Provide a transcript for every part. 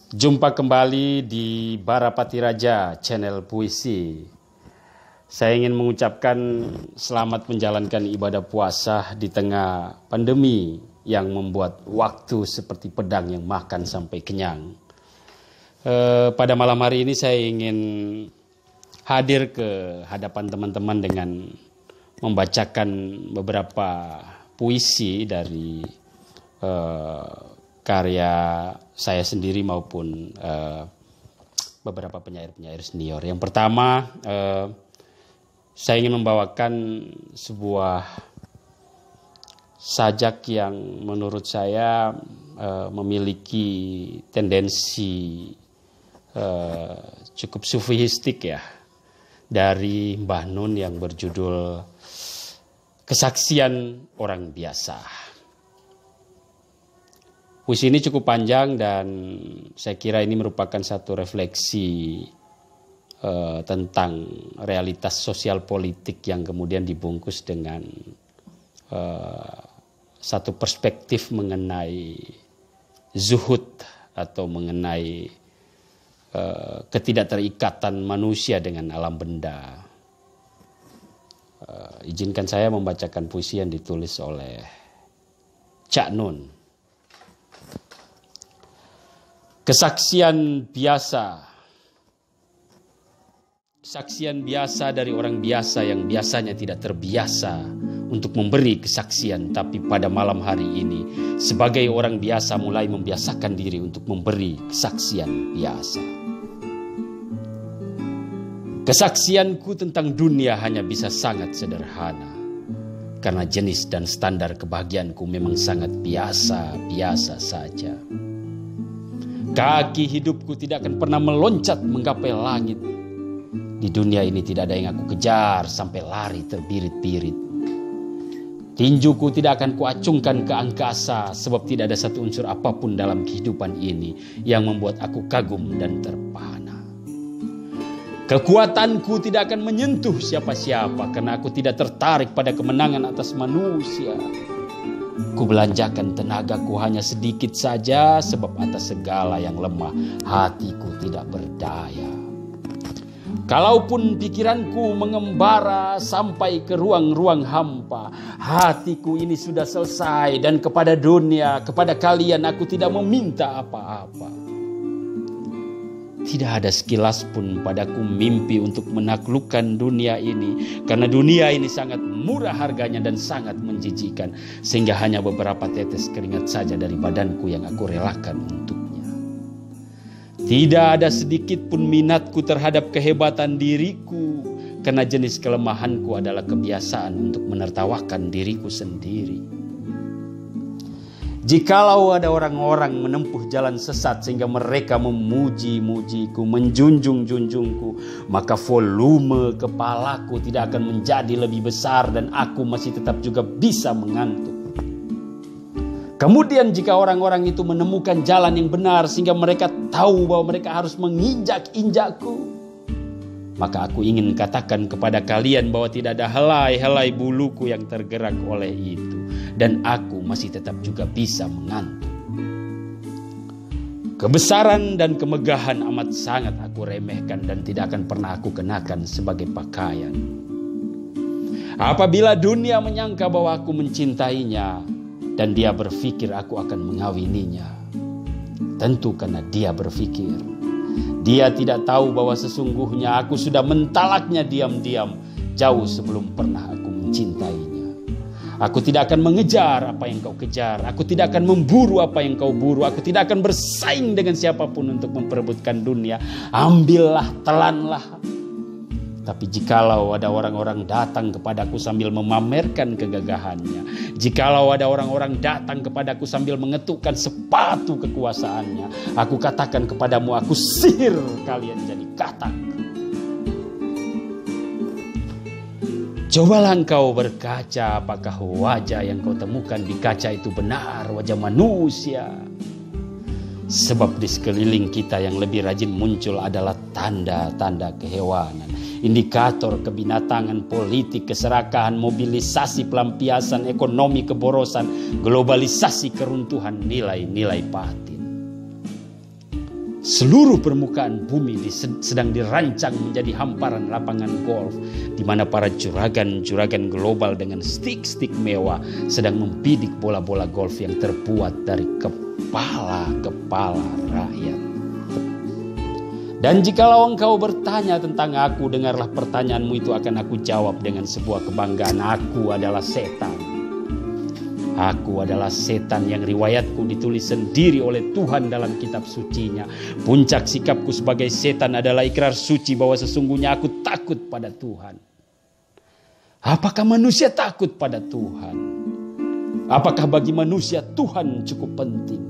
Jumpa kembali di Barapati Raja channel puisi. Saya ingin mengucapkan selamat menjalankan ibadah puasa di tengah pandemi yang membuat waktu seperti pedang yang makan sampai kenyang. Pada malam hari ini saya ingin hadir ke hadapan teman-teman dengan membacakan beberapa puisi dari karya saya sendiri maupun beberapa penyair-penyair senior. Yang pertama, saya ingin membawakan sebuah sajak yang menurut saya memiliki tendensi cukup sufistik ya, dari Mbah Nun yang berjudul Kesaksian Orang Biasa. Puisi ini cukup panjang dan saya kira ini merupakan satu refleksi tentang realitas sosial politik yang kemudian dibungkus dengan satu perspektif mengenai zuhud atau mengenai ketidakterikatan manusia dengan alam benda. Izinkan saya membacakan puisi yang ditulis oleh Cak Nun. Kesaksian biasa. Kesaksian biasa dari orang biasa yang biasanya tidak terbiasa untuk memberi kesaksian, tapi pada malam hari ini sebagai orang biasa mulai membiasakan diri untuk memberi kesaksian biasa. Kesaksianku tentang dunia hanya bisa sangat sederhana, karena jenis dan standar kebahagiaanku memang sangat biasa-biasa saja. Kaki hidupku tidak akan pernah meloncat menggapai langit. Di dunia ini tidak ada yang aku kejar sampai lari terbirit-birit. Tinjuku tidak akan kuacungkan ke angkasa, sebab tidak ada satu unsur apapun dalam kehidupan ini yang membuat aku kagum dan terpana. Kekuatanku tidak akan menyentuh siapa-siapa, karena aku tidak tertarik pada kemenangan atas manusia. Ku belanjakan tenagaku hanya sedikit saja, sebab atas segala yang lemah hatiku tidak berdaya. Kalaupun pikiranku mengembara sampai ke ruang-ruang hampa, hatiku ini sudah selesai, dan kepada dunia, kepada kalian aku tidak meminta apa-apa. Tidak ada sekilas pun padaku mimpi untuk menaklukkan dunia ini, karena dunia ini sangat murah harganya dan sangat menjijikan, sehingga hanya beberapa tetes keringat saja dari badanku yang aku relakan untuknya. Tidak ada sedikit pun minatku terhadap kehebatan diriku, karena jenis kelemahanku adalah kebiasaan untuk menertawakan diriku sendiri. Jikalau ada orang-orang menempuh jalan sesat sehingga mereka memuji-mujiku, menjunjung-junjungku, maka volume kepalaku tidak akan menjadi lebih besar dan aku masih tetap juga bisa mengantuk. Kemudian jika orang-orang itu menemukan jalan yang benar sehingga mereka tahu bahwa mereka harus menginjak-injakku, maka aku ingin katakan kepada kalian bahwa tidak ada helai-helai buluku yang tergerak oleh itu. Dan aku masih tetap juga bisa mengantuk. Kebesaran dan kemegahan amat sangat aku remehkan dan tidak akan pernah aku kenakan sebagai pakaian. Apabila dunia menyangka bahwa aku mencintainya dan dia berpikir aku akan mengawininya, tentu karena dia berpikir. Dia tidak tahu bahwa sesungguhnya aku sudah mentalaknya diam-diam jauh sebelum pernah aku mencintainya. Aku tidak akan mengejar apa yang kau kejar. Aku tidak akan memburu apa yang kau buru. Aku tidak akan bersaing dengan siapapun untuk memperebutkan dunia. Ambillah, telanlah. Tapi jikalau ada orang-orang datang kepadaku sambil memamerkan kegagahannya, jikalau ada orang-orang datang kepadaku sambil mengetukkan sepatu kekuasaannya, aku katakan kepadamu, aku sihir kalian jadi katak. Cobalah engkau berkaca, apakah wajah yang kau temukan di kaca itu benar wajah manusia? Sebab di sekeliling kita yang lebih rajin muncul adalah tanda-tanda kehewanan, indikator kebinatangan, politik, keserakahan, mobilisasi, pelampiasan, ekonomi, keborosan, globalisasi, keruntuhan nilai-nilai batin. Seluruh permukaan bumi sedang dirancang menjadi hamparan lapangan golf, di mana para juragan-juragan global dengan stik-stik mewah sedang membidik bola-bola golf yang terbuat dari kepala-kepala rakyat. Dan jikalau engkau bertanya tentang aku, dengarlah pertanyaanmu itu akan aku jawab dengan sebuah kebanggaan. Aku adalah setan. Aku adalah setan yang riwayatku ditulis sendiri oleh Tuhan dalam kitab sucinya. Puncak sikapku sebagai setan adalah ikrar suci bahwa sesungguhnya aku takut pada Tuhan. Apakah manusia takut pada Tuhan? Apakah bagi manusia Tuhan cukup penting?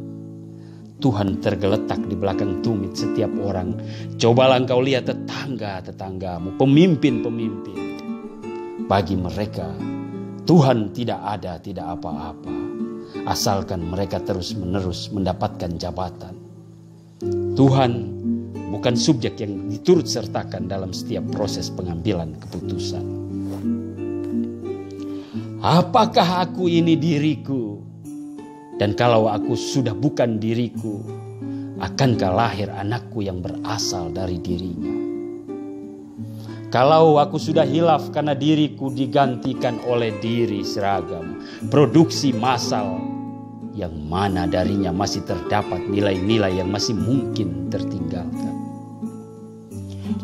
Tuhan tergeletak di belakang tumit setiap orang. Cobalah engkau lihat tetangga-tetanggamu, pemimpin-pemimpin. Bagi mereka Tuhan tidak ada, tidak apa-apa. Asalkan mereka terus-menerus mendapatkan jabatan. Tuhan bukan subjek yang diturut sertakan dalam setiap proses pengambilan keputusan. Apakah aku ini diriku? Dan kalau aku sudah bukan diriku, akankah lahir anakku yang berasal dari dirinya? Kalau aku sudah hilaf karena diriku digantikan oleh diri seragam, produksi massal yang mana darinya masih terdapat nilai-nilai yang masih mungkin tertinggalkan.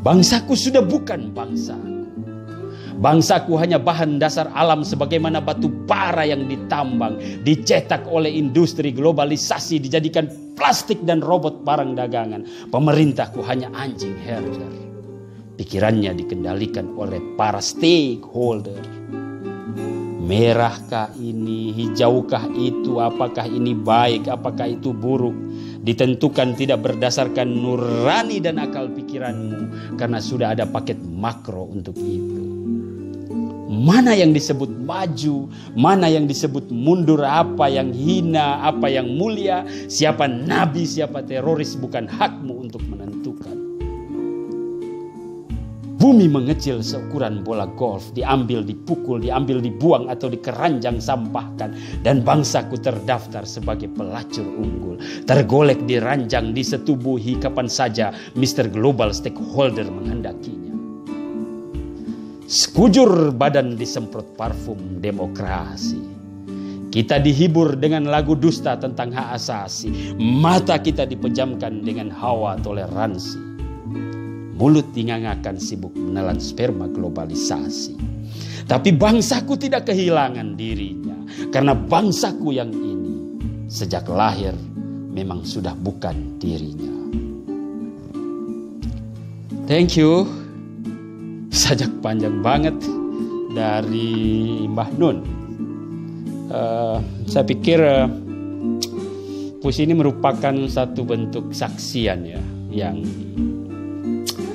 Bangsaku sudah bukan bangsaku. Bangsaku hanya bahan dasar alam sebagaimana batu bara yang ditambang, dicetak oleh industri globalisasi, dijadikan plastik dan robot barang dagangan. Pemerintahku hanya anjing herder. Pikirannya dikendalikan oleh para stakeholder. Merahkah ini, hijaukah itu, apakah ini baik, apakah itu buruk, ditentukan tidak berdasarkan nurani dan akal pikiranmu, karena sudah ada paket makro untuk itu. Mana yang disebut maju, mana yang disebut mundur, apa yang hina, apa yang mulia, siapa nabi, siapa teroris, bukan hakmu untuk menentukan. Bumi mengecil seukuran bola golf, diambil, dipukul, diambil, dibuang atau dikeranjang sampahkan. Dan bangsaku terdaftar sebagai pelacur unggul. Tergolek, diranjang, disetubuhi kapan saja Mr. Global Stakeholder menghendakinya. Sekujur badan disemprot parfum demokrasi. Kita dihibur dengan lagu dusta tentang hak asasi. Mata kita dipejamkan dengan hawa toleransi. Mulut dingangakan sibuk menelan sperma globalisasi. Tapi bangsaku tidak kehilangan dirinya. Karena bangsaku yang ini sejak lahir memang sudah bukan dirinya. Thank you. Sajak panjang banget dari Mbah Nun. Saya pikir puisi ini merupakan satu bentuk saksian ya, yang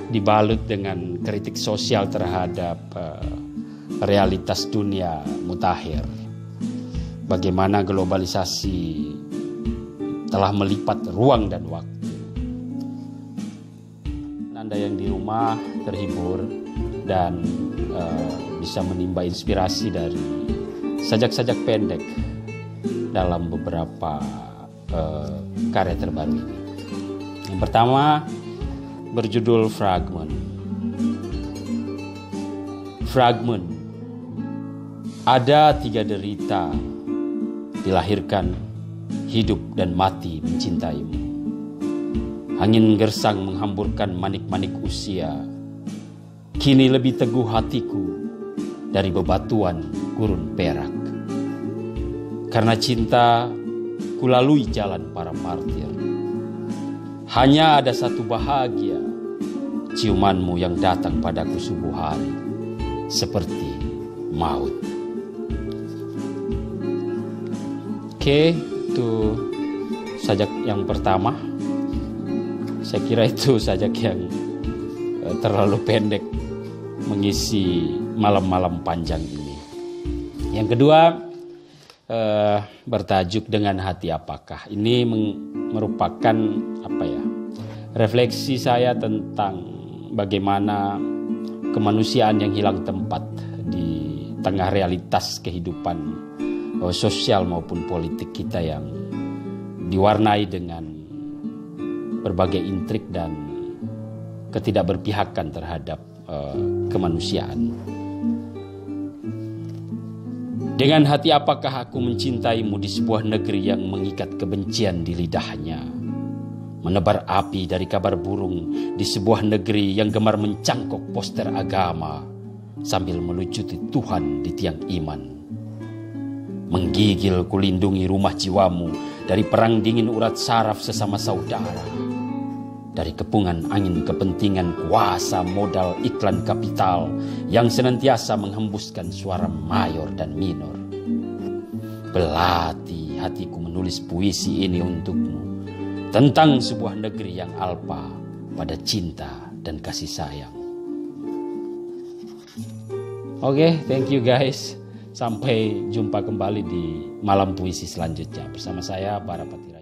dibalut dengan kritik sosial terhadap realitas dunia mutakhir. Bagaimana globalisasi telah melipat ruang dan waktu. Anda yang di rumah terhibur dan bisa menimba inspirasi dari sajak-sajak pendek dalam beberapa karya terbaru ini. Yang pertama berjudul Fragment. Fragment. Ada 3 derita, dilahirkan, hidup dan mati mencintaimu. Angin gersang menghamburkan manik-manik usia. Kini lebih teguh hatiku dari bebatuan gurun perak. Karena cinta, kulalui jalan para martir. Hanya ada satu bahagia, ciumanmu yang datang padaku subuh hari, seperti maut. Oke, itu sajak yang pertama. Saya kira itu sajak yang terlalu pendek mengisi malam-malam panjang ini. Yang kedua, bertajuk Dengan Hati Apakah. Ini merupakan refleksi saya tentang bagaimana kemanusiaan yang hilang tempat di tengah realitas kehidupan sosial maupun politik kita yang diwarnai dengan berbagai intrik dan ketidakberpihakan terhadap kemanusiaan. Dengan hati apakah aku mencintaimu di sebuah negeri yang mengikat kebencian di lidahnya, menebar api dari kabar burung di sebuah negeri yang gemar mencangkok poster agama sambil melucuti Tuhan di tiang iman. Menggigil kulindungi rumah jiwamu dari perang dingin urat saraf sesama saudara, dari kepungan angin kepentingan kuasa modal iklan kapital yang senantiasa menghembuskan suara mayor dan minor. Belati hatiku menulis puisi ini untukmu, tentang sebuah negeri yang alpa pada cinta dan kasih sayang. Oke, thank you guys. Sampai jumpa kembali di malam puisi selanjutnya bersama saya, Bara Patira.